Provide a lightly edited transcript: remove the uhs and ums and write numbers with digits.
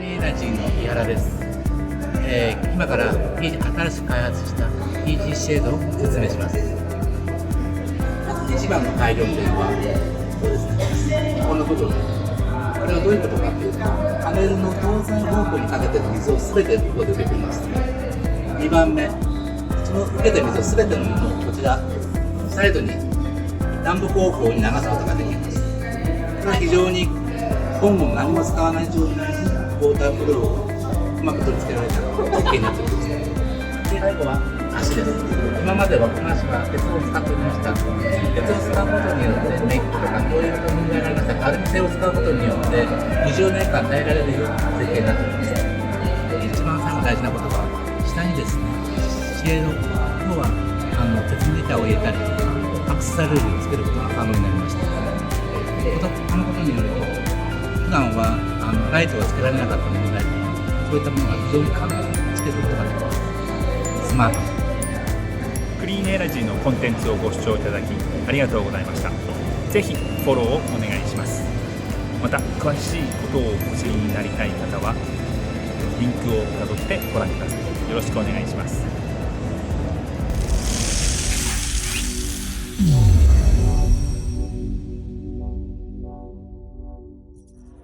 エナジーの井原です。今から新しく開発した PG シェードを説明します。一番の改良点はそうですね、この部分。これはどういうことかというと、パネルの東西方向にかけての水を全てここで受けています。2番目、その受けた水を全てのものをこちらサイドに南北方向に流すことができます。これは非常に今後も何も使わない状態にウォーターフローをうまく取り付けられた設計になっています。で、最後は足です。今まではこの足は鉄を使っておりました。鉄を使うことによってメッキとかこういうことに問題がありましたが、アルミ製を使うことによって20年間耐えられるような設計になっております。一番最後大事なことは下にですね、シェード、要は鉄の板を入れたりとかアクセサリーをつけることが可能になりました。このことによると普段はライトがつけられなかった問題とかそういったものが非常に簡単につけることができます。スマートクリーンエナジーのコンテンツをご視聴いただきありがとうございました。ぜひフォローをお願いします。また詳しいことをお知りになりたい方はリンクをたどってご覧ください。よろしくお願いします。